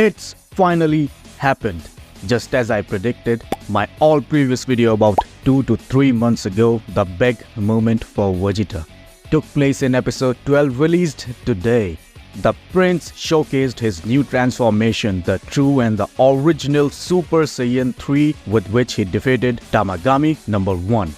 It's finally happened. Just as I predicted, my all previous video about 2 to 3 months ago, the big moment for Vegeta took place in episode 12 released today. The Prince showcased his new transformation, the true and the original Super Saiyan 3, with which he defeated Tamagami number 1.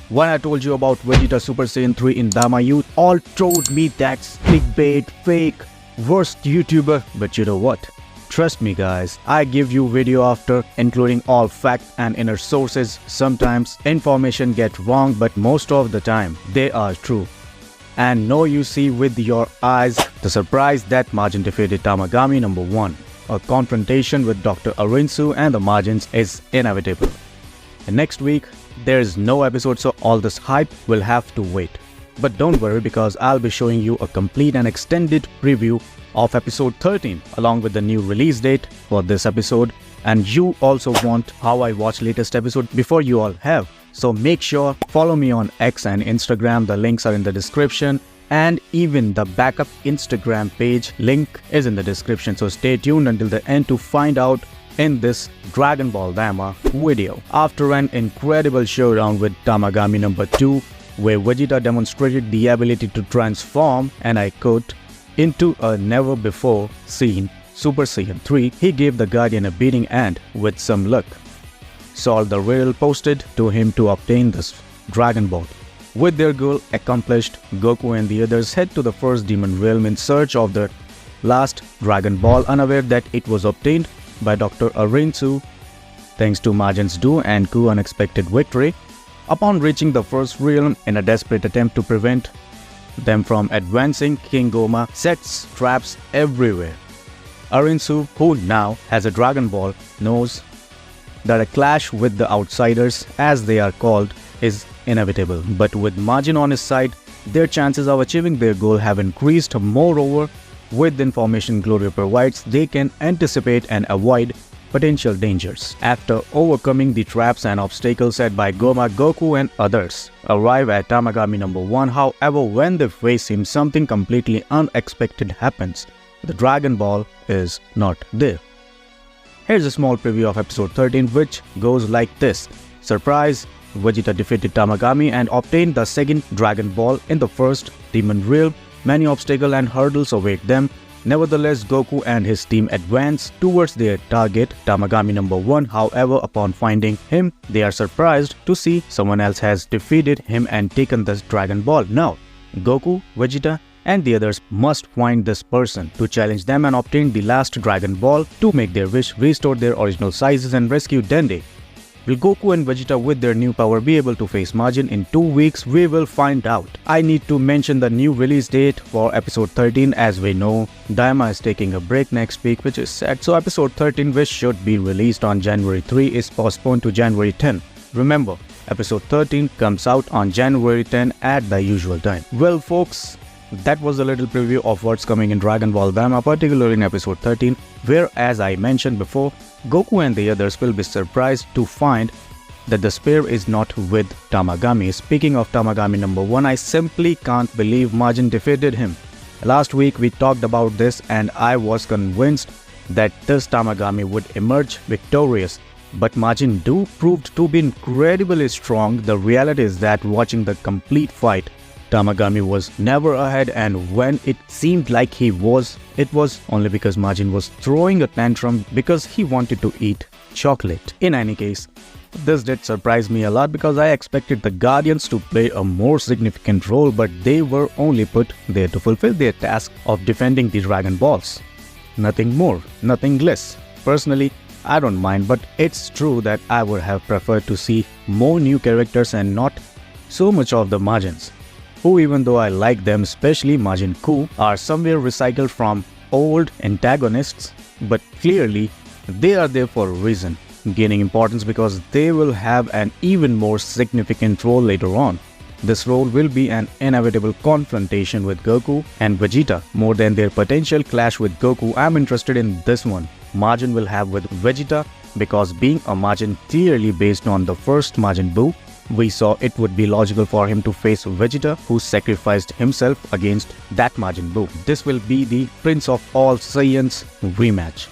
When I told you about Vegeta Super Saiyan 3 in Daima, you all told me that's clickbait, fake, worst YouTuber, but you know what? Trust me guys, I give you video after including all facts and inner sources. Sometimes information get wrong, but most of the time they are true. And now you see with your eyes the surprise that Majin defeated Tamagami number 1. A confrontation with Dr. Arinsu and the Majins is inevitable. And next week there is no episode, so all this hype will have to wait. But don't worry, because I'll be showing you a complete and extended preview of episode 13 along with the new release date for this episode. And you also want how I watch latest episode before you all have. So make sure follow me on X and Instagram. The links are in the description, and even the backup Instagram page link is in the description. So stay tuned until the end to find out in this Dragon Ball Daima video. After an incredible showdown with Tamagami number 2, where Vegeta demonstrated the ability to transform, and I quote, into a never-before-seen Super Saiyan 3, he gave the Guardian a beating and, with some luck, solved the riddle posted to him to obtain this Dragon Ball. With their goal accomplished, Goku and the others head to the first demon realm in search of the last Dragon Ball, unaware that it was obtained by Dr. Arinsu thanks to Majin's Do and Ku unexpected victory. Upon reaching the first realm, in a desperate attempt to prevent them from advancing, King Goma sets traps everywhere. Arinsu, who now has a Dragon Ball, knows that a clash with the outsiders, as they are called, is inevitable. But with Majin on his side, their chances of achieving their goal have increased. Moreover, with the information Glory provides, they can anticipate and avoid potential dangers. After overcoming the traps and obstacles set by Goma, Goku and others arrive at Tamagami number 1. However, when they face him, something completely unexpected happens. The Dragon Ball is not there. Here's a small preview of episode 13, which goes like this. Surprise! Vegeta defeated Tamagami and obtained the second Dragon Ball in the first demon realm. Many obstacles and hurdles await them. Nevertheless, Goku and his team advance towards their target, Tamagami number 1. However, upon finding him, they are surprised to see someone else has defeated him and taken this Dragon Ball. Now, Goku, Vegeta, and the others must find this person to challenge them and obtain the last Dragon Ball to make their wish, restore their original sizes, and rescue Dende. Will Goku and Vegeta with their new power be able to face Majin in 2 weeks? We will find out. I need to mention the new release date for episode 13. As we know, Daima is taking a break next week, which is sad. So episode 13, which should be released on January 3, is postponed to January 10. Remember, episode 13 comes out on January 10 at the usual time. Well folks, that was a little preview of what's coming in Dragon Ball Daima, particularly in episode 13, where, as I mentioned before, Goku and the others will be surprised to find that the spear is not with Tamagami. Speaking of Tamagami number 1, I simply can't believe Majin defeated him. Last week we talked about this and I was convinced that this Tamagami would emerge victorious. But Majin Do proved to be incredibly strong. The reality is that watching the complete fight, Tamagami was never ahead, and when it seemed like he was, it was only because Majin was throwing a tantrum because he wanted to eat chocolate. In any case, this did surprise me a lot because I expected the Guardians to play a more significant role, but they were only put there to fulfill their task of defending the Dragon Balls. Nothing more, nothing less. Personally, I don't mind, but it's true that I would have preferred to see more new characters and not so much of the Majins, who, even though I like them, especially Majin Ku, are somewhere recycled from old antagonists, but clearly they are there for a reason, gaining importance because they will have an even more significant role later on. This role will be an inevitable confrontation with Goku and Vegeta. More than their potential clash with Goku, I'm interested in this one Majin will have with Vegeta, because being a Majin clearly based on the first Majin Buu, we saw it would be logical for him to face Vegeta, who sacrificed himself against that Majin Buu. This will be the Prince of all Saiyans rematch.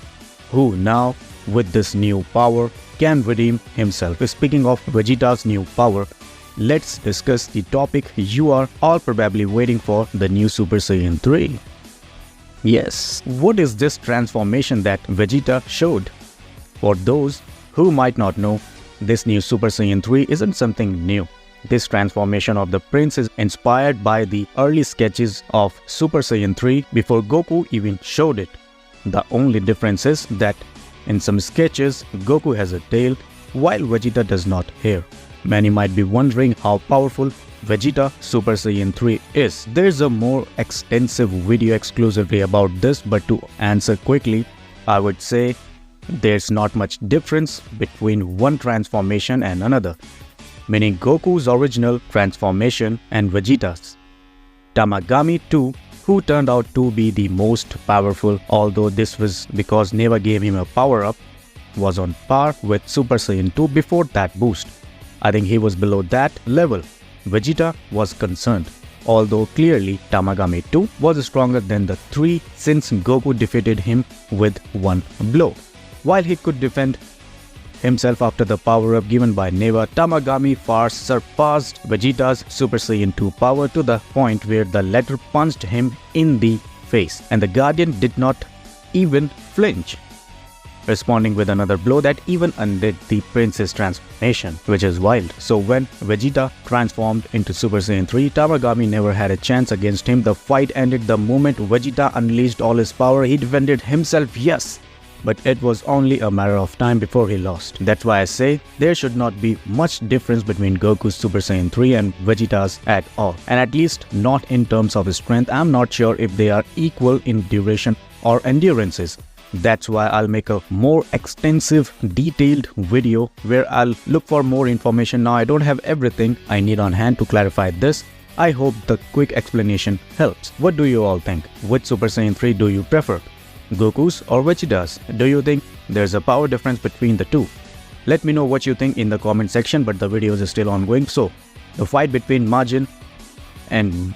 who now, with this new power, can redeem himself. Speaking of Vegeta's new power, let's discuss the topic you are all probably waiting for, the new Super Saiyan 3. Yes, what is this transformation that Vegeta showed? For those who might not know, this new Super Saiyan 3 isn't something new. This transformation of the prince is inspired by the early sketches of Super Saiyan 3 before Goku even showed it. The only difference is that in some sketches, Goku has a tail while Vegeta does not here. Many might be wondering how powerful Vegeta Super Saiyan 3 is. There's a more extensive video exclusively about this, but to answer quickly, I would say there's not much difference between one transformation and another, meaning Goku's original transformation and Vegeta's. Tamagami 2, who turned out to be the most powerful, although this was because Neva gave him a power-up, was on par with Super Saiyan 2 before that boost. I think he was below that level Vegeta was concerned, although clearly Tamagami 2 was stronger than the 3 since Goku defeated him with one blow. While he could defend himself after the power-up given by Neva, Tamagami far surpassed Vegeta's Super Saiyan 2 power to the point where the latter punched him in the face, and the Guardian did not even flinch, responding with another blow that even undid the prince's transformation, which is wild. So when Vegeta transformed into Super Saiyan 3, Tamagami never had a chance against him. The fight ended the moment Vegeta unleashed all his power. He defended himself, yes, but it was only a matter of time before he lost. That's why I say there should not be much difference between Goku's Super Saiyan 3 and Vegeta's at all, and at least not in terms of strength. I'm not sure if they are equal in duration or endurances. That's why I'll make a more extensive, detailed video where I'll look for more information. Now I don't have everything I need on hand to clarify this. I hope the quick explanation helps. What do you all think? Which Super Saiyan 3 do you prefer? Goku's or Vegeta's? Do you think there's a power difference between the two? Let me know what you think in the comment section, but the video is still ongoing. So, the fight between Majin and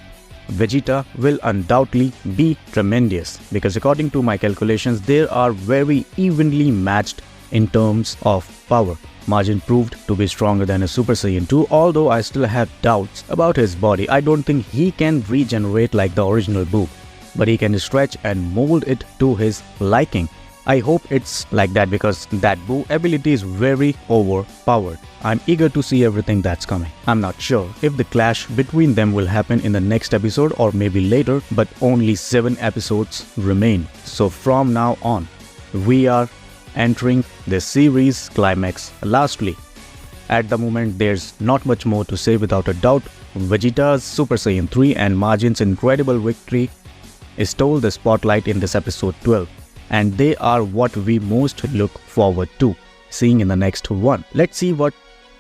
Vegeta will undoubtedly be tremendous, because according to my calculations, they are very evenly matched in terms of power. Majin proved to be stronger than a Super Saiyan 2, although I still have doubts about his body. I don't think he can regenerate like the original Boo, but he can stretch and mold it to his liking. I hope it's like that, because that Boo ability is very overpowered. I'm eager to see everything that's coming. I'm not sure if the clash between them will happen in the next episode or maybe later, but only 7 episodes remain. So from now on, we are entering the series climax. Lastly, at the moment there's not much more to say. Without a doubt, Vegeta's Super Saiyan 3 and Majin's incredible victory stole the spotlight in this episode 12. And they are what we most look forward to seeing in the next one. Let's see what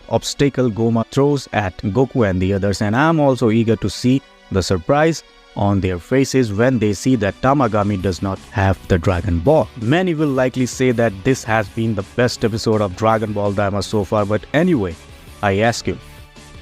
obstacle Goma throws at Goku and the others, and I'm also eager to see the surprise on their faces when they see that Tamagami does not have the Dragon Ball. Many will likely say that this has been the best episode of Dragon Ball Daima so far, but anyway, I ask you,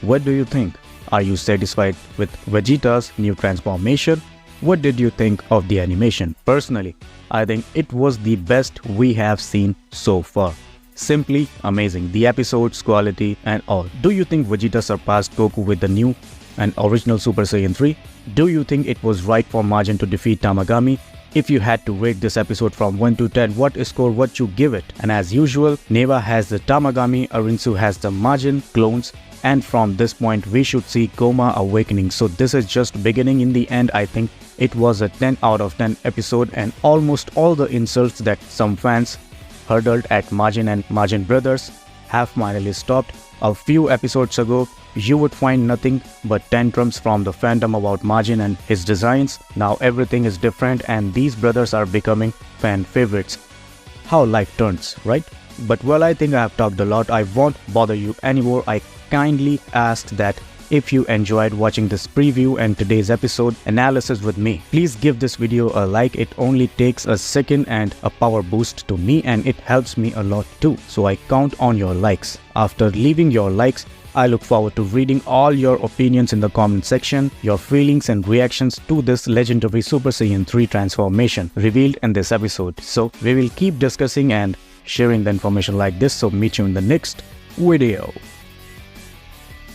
what do you think? Are you satisfied with Vegeta's new transformation? What did you think of the animation? Personally, I think it was the best we have seen so far. Simply amazing, the episode's quality and all. Do you think Vegeta surpassed Goku with the new and original Super Saiyan 3? Do you think it was right for Majin to defeat Tamagami? If you had to rate this episode from 1 to 10, what score would you give it? And as usual, Neva has the Tamagami, Arinsu has the Majin clones, and from this point we should see Goma awakening. So this is just beginning. In the end, I think it was a 10 out of 10 episode, and almost all the insults that some fans hurled at Majin and Majin brothers have finally stopped. A few episodes ago, you would find nothing but tantrums from the fandom about Majin and his designs. Now everything is different and these brothers are becoming fan favorites. How life turns, right? But well, I think I have talked a lot. I won't bother you anymore. I kindly ask that if you enjoyed watching this preview and today's episode analysis with me, please give this video a like. It only takes a second and a power boost to me, and it helps me a lot too. So I count on your likes. After leaving your likes, I look forward to reading all your opinions in the comment section, your feelings and reactions to this legendary Super Saiyan 3 transformation revealed in this episode. So we will keep discussing and sharing the information like this. So meet you in the next video.